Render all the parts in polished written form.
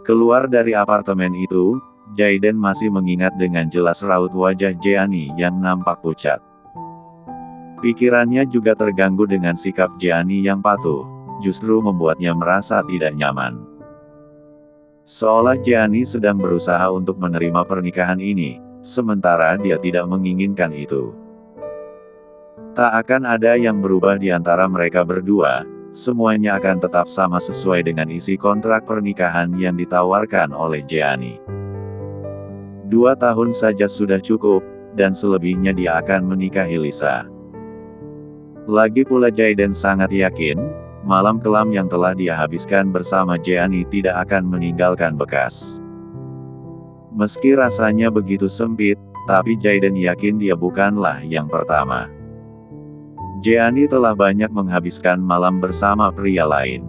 Keluar dari apartemen itu, Jaiden masih mengingat dengan jelas raut wajah Jeani yang nampak pucat. Pikirannya juga terganggu dengan sikap Jeani yang patuh, justru membuatnya merasa tidak nyaman. Seolah Jeani sedang berusaha untuk menerima pernikahan ini, sementara dia tidak menginginkan itu. Tak akan ada yang berubah di antara mereka berdua, semuanya akan tetap sama sesuai dengan isi kontrak pernikahan yang ditawarkan oleh Jeani. 2 tahun saja sudah cukup, dan selebihnya dia akan menikahi Lisa. Lagi pula Jaiden sangat yakin, malam kelam yang telah dia habiskan bersama Jeani tidak akan meninggalkan bekas. Meski rasanya begitu sempit, tapi Jaiden yakin dia bukanlah yang pertama. Jeani telah banyak menghabiskan malam bersama pria lain.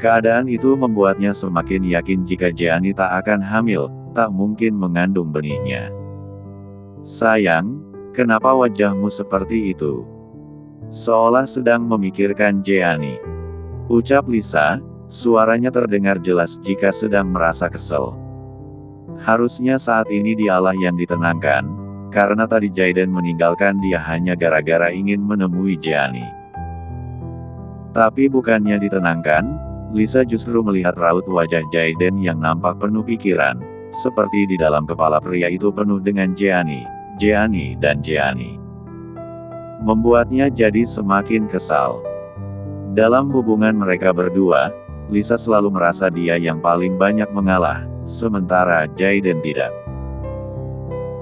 Keadaan itu membuatnya semakin yakin jika Jeani tak akan hamil, tak mungkin mengandung benihnya. Sayang, kenapa wajahmu seperti itu? Seolah sedang memikirkan Jeani. Ucap Lisa, suaranya terdengar jelas jika sedang merasa kesel. Harusnya saat ini dialah yang ditenangkan, karena tadi Jaiden meninggalkan dia hanya gara-gara ingin menemui Jeani. Tapi bukannya ditenangkan, Lisa justru melihat raut wajah Jaiden yang nampak penuh pikiran, seperti di dalam kepala pria itu penuh dengan Jeani, Jeani dan Jeani. Membuatnya jadi semakin kesal. Dalam hubungan mereka berdua, Lisa selalu merasa dia yang paling banyak mengalah, sementara Jaiden tidak.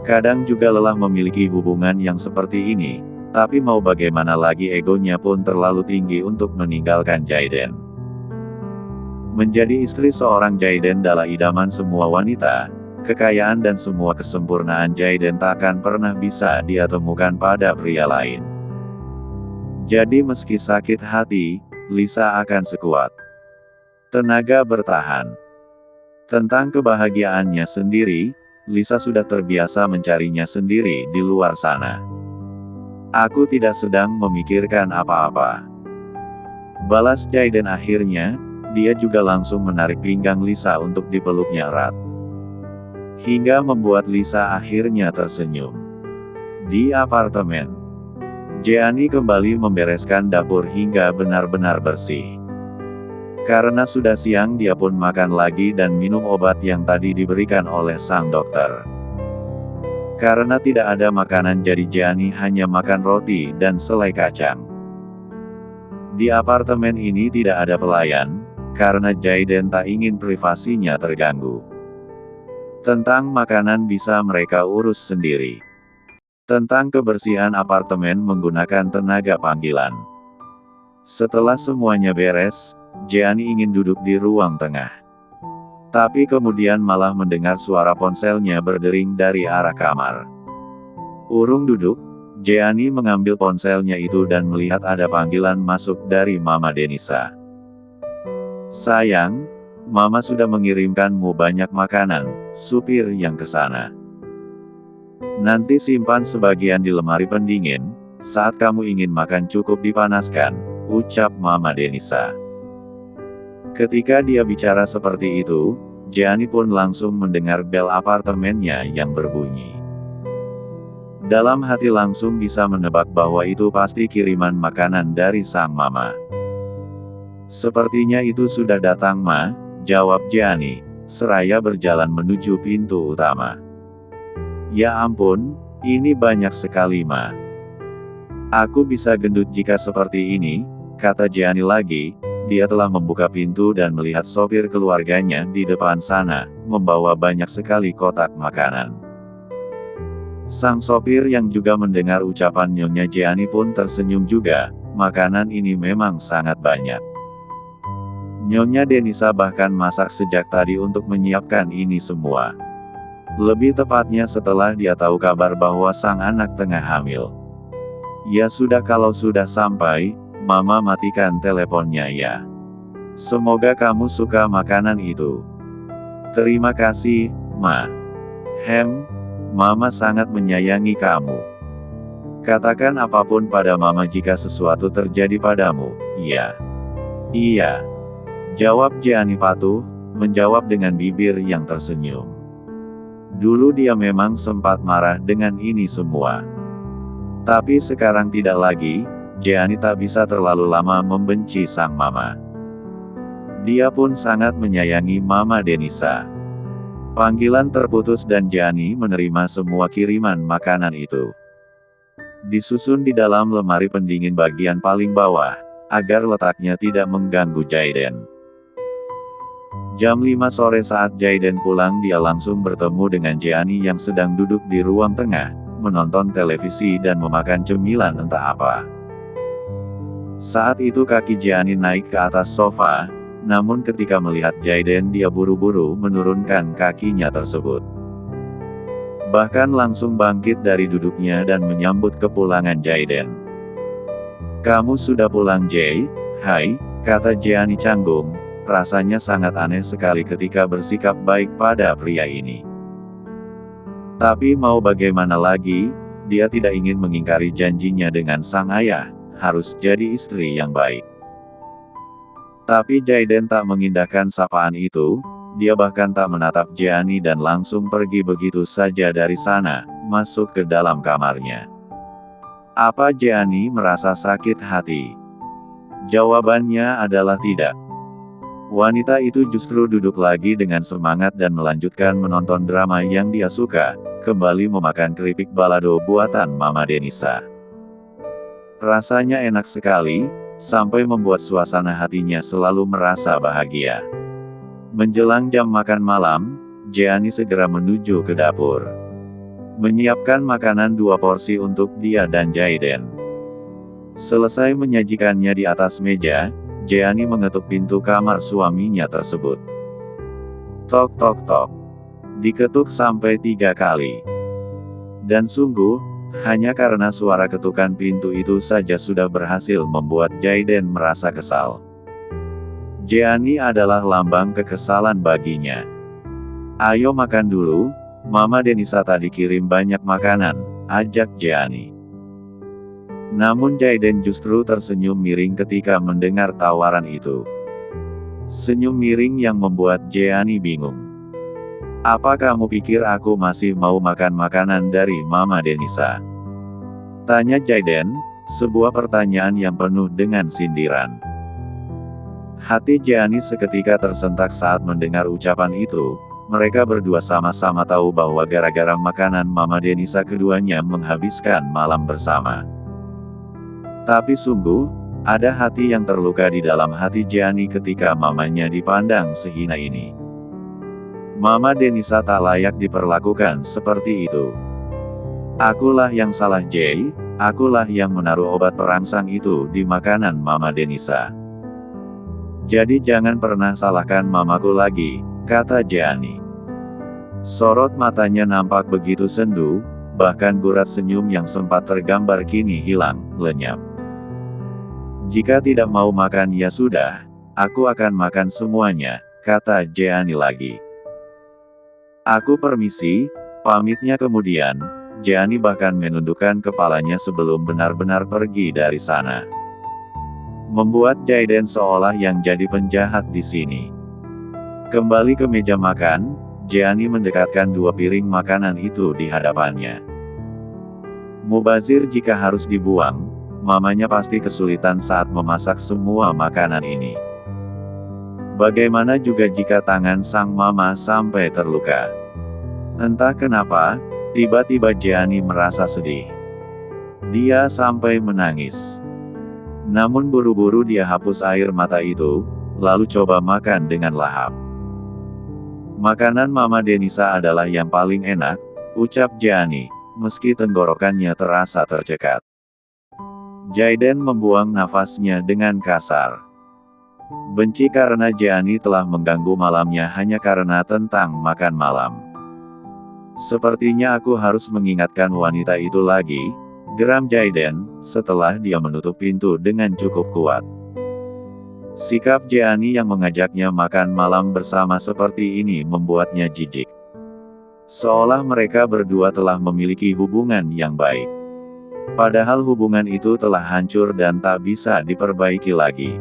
Kadang juga lelah memiliki hubungan yang seperti ini, tapi mau bagaimana lagi egonya pun terlalu tinggi untuk meninggalkan Jaiden. Menjadi istri seorang Jaiden adalah idaman semua wanita, kekayaan dan semua kesempurnaan Jaiden takkan pernah bisa dia temukan pada pria lain. Jadi meski sakit hati, Lisa akan sekuat tenaga bertahan. Tentang kebahagiaannya sendiri, Lisa sudah terbiasa mencarinya sendiri di luar sana. Aku tidak sedang memikirkan apa-apa. Balas Jaiden akhirnya, dia juga langsung menarik pinggang Lisa untuk dipeluknya erat. Hingga membuat Lisa akhirnya tersenyum. Di apartemen, Jeani kembali membereskan dapur hingga benar-benar bersih. Karena sudah siang dia pun makan lagi dan minum obat yang tadi diberikan oleh sang dokter. Karena tidak ada makanan jadi Jeani hanya makan roti dan selai kacang. Di apartemen ini tidak ada pelayan, karena Jaiden tak ingin privasinya terganggu. Tentang makanan bisa mereka urus sendiri. Tentang kebersihan apartemen menggunakan tenaga panggilan. Setelah semuanya beres, Jeani ingin duduk di ruang tengah. Tapi kemudian malah mendengar suara ponselnya berdering dari arah kamar. Urung duduk, Jeani mengambil ponselnya itu dan melihat ada panggilan masuk dari Mama Denisa. Sayang, Mama sudah mengirimkanmu banyak makanan, supir yang ke sana. Nanti simpan sebagian di lemari pendingin, saat kamu ingin makan cukup dipanaskan, ucap Mama Denisa. Ketika dia bicara seperti itu, Jeani pun langsung mendengar bel apartemennya yang berbunyi. Dalam hati langsung bisa menebak bahwa itu pasti kiriman makanan dari sang mama. Sepertinya itu sudah datang Ma, jawab Jeani, seraya berjalan menuju pintu utama. Ya ampun, ini banyak sekali Ma. Aku bisa gendut jika seperti ini, kata Jeani lagi. Dia telah membuka pintu dan melihat sopir keluarganya di depan sana, membawa banyak sekali kotak makanan. Sang sopir yang juga mendengar ucapan Nyonya Jeani pun tersenyum juga, makanan ini memang sangat banyak. Nyonya Denisa bahkan masak sejak tadi untuk menyiapkan ini semua. Lebih tepatnya setelah dia tahu kabar bahwa sang anak tengah hamil. Ya sudah, kalau sudah sampai, Mama matikan teleponnya ya. Semoga kamu suka makanan itu. Terima kasih, Ma. Mama sangat menyayangi kamu. Katakan apapun pada Mama jika sesuatu terjadi padamu, iya. Iya. Jawab Jeani patuh, menjawab dengan bibir yang tersenyum. Dulu dia memang sempat marah dengan ini semua. Tapi sekarang tidak lagi, Jeannie tak bisa terlalu lama membenci sang mama. Dia pun sangat menyayangi Mama Denisa. Panggilan terputus dan Jeannie menerima semua kiriman makanan itu. Disusun di dalam lemari pendingin bagian paling bawah, agar letaknya tidak mengganggu Jaiden. Jam 5 sore saat Jaiden pulang, dia langsung bertemu dengan Jeannie yang sedang duduk di ruang tengah, menonton televisi dan memakan cemilan entah apa. Saat itu kaki Jeannie naik ke atas sofa, namun ketika melihat Jaiden dia buru-buru menurunkan kakinya tersebut. Bahkan langsung bangkit dari duduknya dan menyambut kepulangan Jaiden. "Kamu sudah pulang, Jay?" "Hai," kata Jeannie canggung. Rasanya sangat aneh sekali ketika bersikap baik pada pria ini. Tapi mau bagaimana lagi, dia tidak ingin mengingkari janjinya dengan sang ayah, harus jadi istri yang baik. Tapi Jaiden tak mengindahkan sapaan itu, dia bahkan tak menatap Jeannie dan langsung pergi begitu saja dari sana, masuk ke dalam kamarnya. Apa Jeannie merasa sakit hati? Jawabannya adalah tidak. Wanita itu justru duduk lagi dengan semangat dan melanjutkan menonton drama yang dia suka, kembali memakan keripik balado buatan Mama Denisa. Rasanya enak sekali, sampai membuat suasana hatinya selalu merasa bahagia. Menjelang jam makan malam, Jeannie segera menuju ke dapur. Menyiapkan makanan 2 porsi untuk dia dan Jaiden. Selesai menyajikannya di atas meja, Jeannie mengetuk pintu kamar suaminya tersebut. Tok tok tok. Diketuk sampai 3 kali. Dan sungguh, hanya karena suara ketukan pintu itu saja sudah berhasil membuat Jaiden merasa kesal. Jeannie adalah lambang kekesalan baginya. "Ayo makan dulu, Mama Denisa tadi kirim banyak makanan," ajak Jeannie. Namun Jaiden justru tersenyum miring ketika mendengar tawaran itu. Senyum miring yang membuat Jeannie bingung. "Apa kamu pikir aku masih mau makan makanan dari Mama Denisa?" tanya Jaiden, sebuah pertanyaan yang penuh dengan sindiran. Hati Jeannie seketika tersentak saat mendengar ucapan itu. Mereka berdua sama-sama tahu bahwa gara-gara makanan Mama Denisa keduanya menghabiskan malam bersama. Tapi sungguh, ada hati yang terluka di dalam hati Jeannie ketika mamanya dipandang sehina ini. Mama Denisa tak layak diperlakukan seperti itu. "Akulah yang salah, Jay, akulah yang menaruh obat perangsang itu di makanan Mama Denisa. Jadi jangan pernah salahkan mamaku lagi," kata Jeannie. Sorot matanya nampak begitu sendu, bahkan gurat senyum yang sempat tergambar kini hilang, lenyap. "Jika tidak mau makan ya sudah, aku akan makan semuanya," kata Jeannie lagi. "Aku permisi," pamitnya kemudian, Jeannie bahkan menundukkan kepalanya sebelum benar-benar pergi dari sana. Membuat Jaiden seolah yang jadi penjahat di sini. Kembali ke meja makan, Jeannie mendekatkan 2 piring makanan itu di hadapannya. Mubazir jika harus dibuang, mamanya pasti kesulitan saat memasak semua makanan ini. Bagaimana juga jika tangan sang mama sampai terluka. Entah kenapa, tiba-tiba Jeannie merasa sedih. Dia sampai menangis. Namun buru-buru dia hapus air mata itu, lalu coba makan dengan lahap. "Makanan Mama Denisa adalah yang paling enak," ucap Jeannie, meski tenggorokannya terasa tercekat. Jaiden membuang nafasnya dengan kasar. Benci karena Jeannie telah mengganggu malamnya hanya karena tentang makan malam. "Sepertinya aku harus mengingatkan wanita itu lagi," geram Jaiden, setelah dia menutup pintu dengan cukup kuat. Sikap Jeannie yang mengajaknya makan malam bersama seperti ini membuatnya jijik. Seolah mereka berdua telah memiliki hubungan yang baik. Padahal hubungan itu telah hancur dan tak bisa diperbaiki lagi.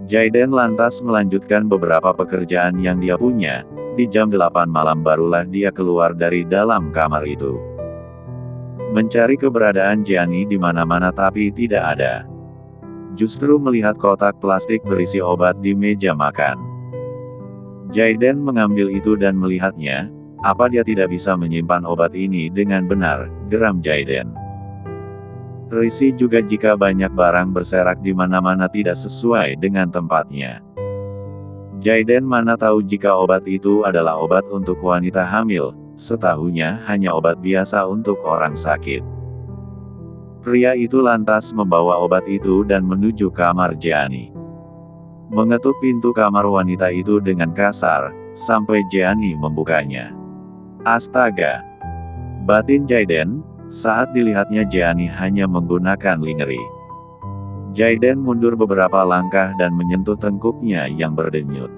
Jaiden lantas melanjutkan beberapa pekerjaan yang dia punya. Di jam 8 malam barulah dia keluar dari dalam kamar itu. Mencari keberadaan Gianni di mana-mana tapi tidak ada. Justru melihat kotak plastik berisi obat di meja makan. Jaiden mengambil itu dan melihatnya. Apa dia tidak bisa menyimpan obat ini dengan benar, geram Jaiden. Risih juga jika banyak barang berserak di mana-mana tidak sesuai dengan tempatnya. Jaiden mana tahu jika obat itu adalah obat untuk wanita hamil, setahunya hanya obat biasa untuk orang sakit. Pria itu lantas membawa obat itu dan menuju kamar Gianni. Mengetuk pintu kamar wanita itu dengan kasar, sampai Gianni membukanya. Astaga! Batin Jaiden, saat dilihatnya Gianni hanya menggunakan lingerie. Jaiden mundur beberapa langkah dan menyentuh tengkuknya yang berdenyut.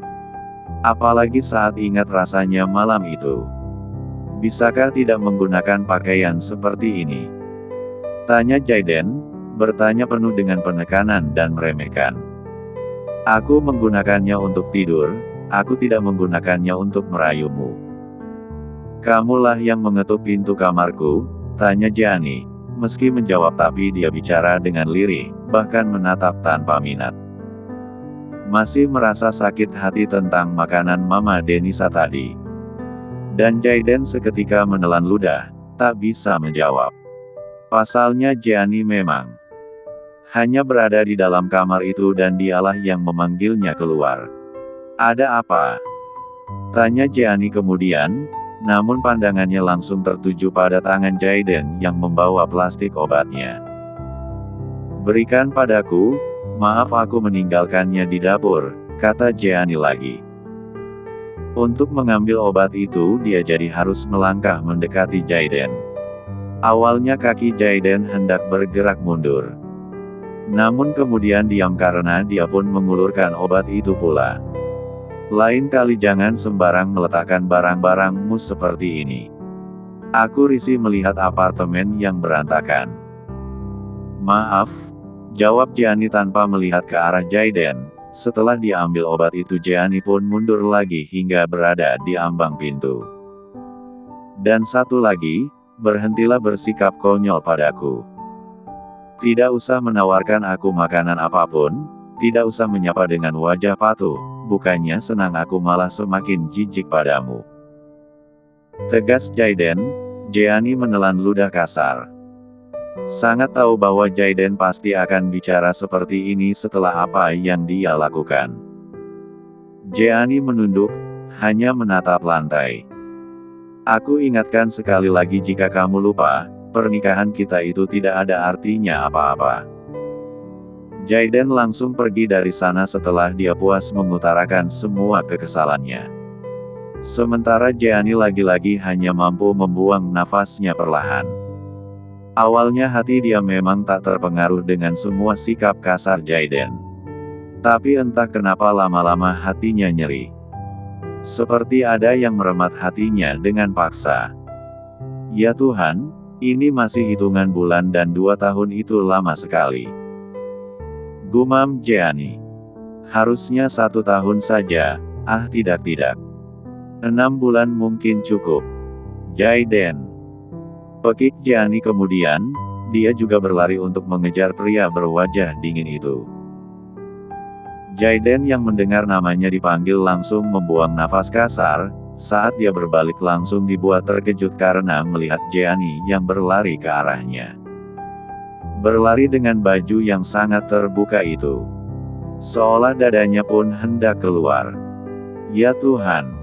Apalagi saat ingat rasanya malam itu. Bisakah tidak menggunakan pakaian seperti ini? Tanya Jaiden, bertanya penuh dengan penekanan dan meremehkan. Aku menggunakannya untuk tidur, aku tidak menggunakannya untuk merayumu. Kamulah yang mengetuk pintu kamarku, tanya Gianni. Meski menjawab tapi dia bicara dengan lirih, bahkan menatap tanpa minat. Masih merasa sakit hati tentang makanan Mama Denisa tadi. Dan Jaiden seketika menelan ludah, tak bisa menjawab. Pasalnya Gianni memang hanya berada di dalam kamar itu dan dialah yang memanggilnya keluar. Ada apa? Tanya Gianni kemudian, namun pandangannya langsung tertuju pada tangan Jaiden yang membawa plastik obatnya. Berikan padaku, maaf aku meninggalkannya di dapur, kata Gianni lagi. Untuk mengambil obat itu dia jadi harus melangkah mendekati Jaiden. Awalnya kaki Jaiden hendak bergerak mundur. Namun kemudian diam karena dia pun mengulurkan obat itu pula. Lain kali jangan sembarang meletakkan barang-barangmu seperti ini. Aku risih melihat apartemen yang berantakan. Maaf, jawab Gianni tanpa melihat ke arah Jaiden. Setelah dia ambil obat itu Gianni pun mundur lagi hingga berada di ambang pintu. Dan satu lagi, berhentilah bersikap konyol padaku. Tidak usah menawarkan aku makanan apapun, tidak usah menyapa dengan wajah patuh. Bukannya senang aku malah semakin jijik padamu. Tegas Jaiden, Gianni menelan ludah kasar. Sangat tahu bahwa Jaiden pasti akan bicara seperti ini setelah apa yang dia lakukan. Gianni menunduk, hanya menatap lantai. Aku ingatkan sekali lagi jika kamu lupa, pernikahan kita itu tidak ada artinya apa-apa. Jaiden langsung pergi dari sana setelah dia puas mengutarakan semua kekesalannya. Sementara Gianni lagi-lagi hanya mampu membuang nafasnya perlahan. Awalnya hati dia memang tak terpengaruh dengan semua sikap kasar Jaiden. Tapi entah kenapa lama-lama hatinya nyeri. Seperti ada yang meremat hatinya dengan paksa. Ya Tuhan, ini masih hitungan bulan dan 2 tahun itu lama sekali. Gumam Gianni. Harusnya 1 tahun saja, tidak. 6 bulan mungkin cukup. Jaiden. Pekik Gianni kemudian, dia juga berlari untuk mengejar pria berwajah dingin itu. Jaiden yang mendengar namanya dipanggil langsung membuang nafas kasar, saat dia berbalik langsung dibuat terkejut karena melihat Gianni yang berlari ke arahnya. Berlari dengan baju yang sangat terbuka itu. Seolah dadanya pun hendak keluar. Ya Tuhan!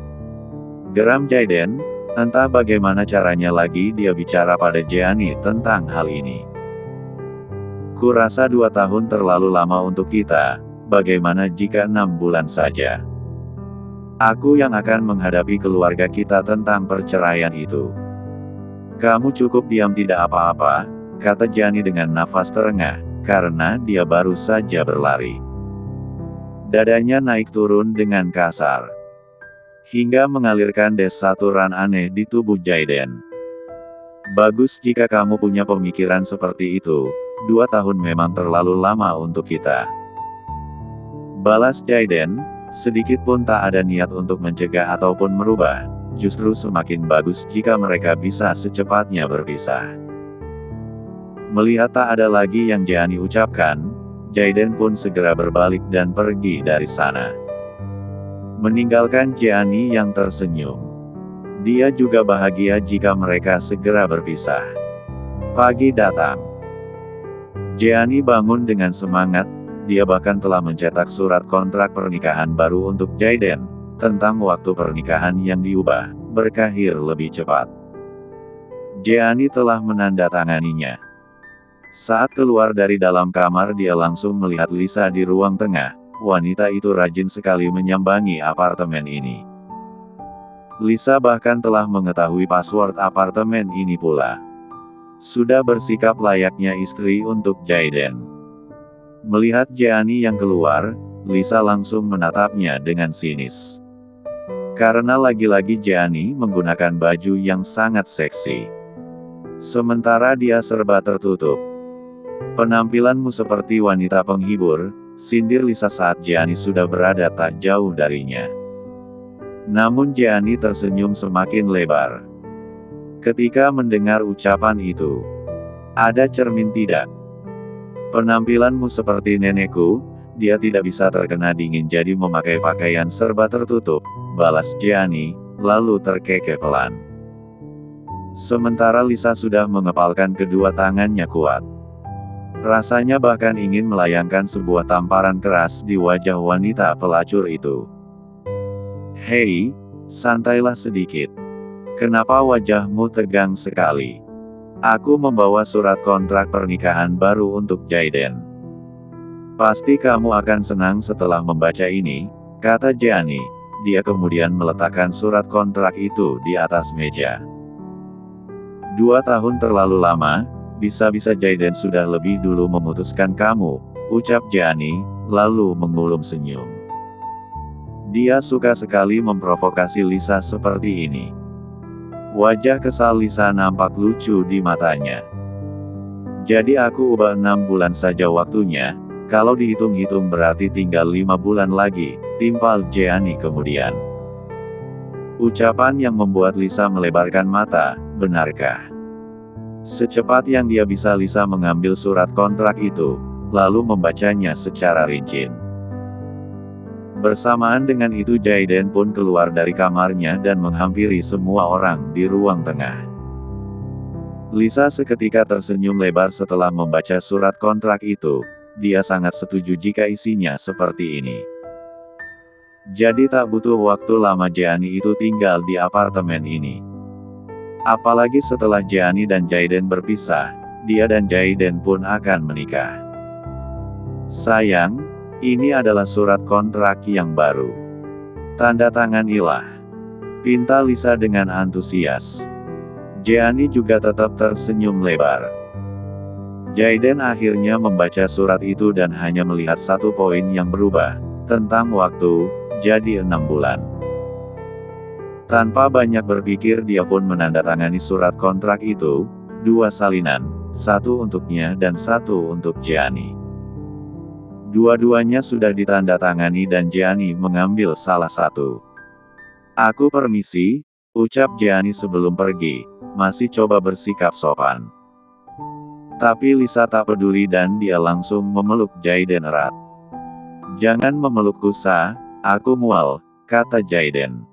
Geram Jaiden, entah bagaimana caranya lagi dia bicara pada Gianni tentang hal ini. Kurasa 2 tahun terlalu lama untuk kita, bagaimana jika 6 bulan saja? Aku yang akan menghadapi keluarga kita tentang perceraian itu. Kamu cukup diam tidak apa-apa, kata Gianni dengan nafas terengah, karena dia baru saja berlari. Dadanya naik turun dengan kasar. Hingga mengalirkan desaturan aneh di tubuh Jaiden. Bagus jika kamu punya pemikiran seperti itu, 2 tahun memang terlalu lama untuk kita. Balas Jaiden, sedikit pun tak ada niat untuk mencegah ataupun merubah. Justru semakin bagus jika mereka bisa secepatnya berpisah. Melihat tak ada lagi yang Jeannie ucapkan, Jaiden pun segera berbalik dan pergi dari sana. Meninggalkan Jeannie yang tersenyum. Dia juga bahagia jika mereka segera berpisah. Pagi datang. Jeannie bangun dengan semangat, dia bahkan telah mencetak surat kontrak pernikahan baru untuk Jaiden, tentang waktu pernikahan yang diubah, berakhir lebih cepat. Jeannie telah menandatanganinya. Saat keluar dari dalam kamar dia langsung melihat Lisa di ruang tengah, wanita itu rajin sekali menyambangi apartemen ini. Lisa bahkan telah mengetahui password apartemen ini pula. Sudah bersikap layaknya istri untuk Jaiden. Melihat Jeannie yang keluar, Lisa langsung menatapnya dengan sinis. Karena lagi-lagi Jeannie menggunakan baju yang sangat seksi. Sementara dia serba tertutup. Penampilanmu seperti wanita penghibur, sindir Lisa saat Jeannie sudah berada tak jauh darinya. Namun Jeannie tersenyum semakin lebar. Ketika mendengar ucapan itu, ada cermin tidak? Penampilanmu seperti nenekku, dia tidak bisa terkena dingin jadi memakai pakaian serba tertutup, balas Jeannie, lalu terkekeh pelan. Sementara Lisa sudah mengepalkan kedua tangannya kuat. Rasanya bahkan ingin melayangkan sebuah tamparan keras di wajah wanita pelacur itu. Hei, santailah sedikit. Kenapa wajahmu tegang sekali? Aku membawa surat kontrak pernikahan baru untuk Jaiden. Pasti kamu akan senang setelah membaca ini, kata Jeannie. Dia kemudian meletakkan surat kontrak itu di atas meja. 2 tahun terlalu lama, bisa-bisa Jaiden sudah lebih dulu memutuskan kamu, ucap Jeannie, lalu mengulum senyum. Dia suka sekali memprovokasi Lisa seperti ini. Wajah kesal Lisa nampak lucu di matanya. Jadi aku ubah 6 bulan saja waktunya, kalau dihitung-hitung berarti tinggal 5 bulan lagi, timpal Jeannie kemudian. Ucapan yang membuat Lisa melebarkan mata, benarkah? Secepat yang dia bisa Lisa mengambil surat kontrak itu, lalu membacanya secara rinci. Bersamaan dengan itu Jaiden pun keluar dari kamarnya dan menghampiri semua orang di ruang tengah. Lisa seketika tersenyum lebar setelah membaca surat kontrak itu, dia sangat setuju jika isinya seperti ini. Jadi tak butuh waktu lama Jeannie itu tinggal di apartemen ini. Apalagi setelah Jeannie dan Jaiden berpisah, dia dan Jaiden pun akan menikah. Sayang, ini adalah surat kontrak yang baru. Tanda tangan ilah. Pinta Lisa dengan antusias. Jeannie juga tetap tersenyum lebar. Jaiden akhirnya membaca surat itu dan hanya melihat satu poin yang berubah, tentang waktu, jadi 6 bulan. Tanpa banyak berpikir dia pun menandatangani surat kontrak itu, 2 salinan, 1 untuknya dan 1 untuk Jeannie. Dua-duanya sudah ditandatangani dan Jeannie mengambil salah satu. Aku permisi, ucap Jeannie sebelum pergi, masih coba bersikap sopan. Tapi Lisa tak peduli dan dia langsung memeluk Jaiden erat. Jangan memelukku Sa, aku mual, kata Jaiden.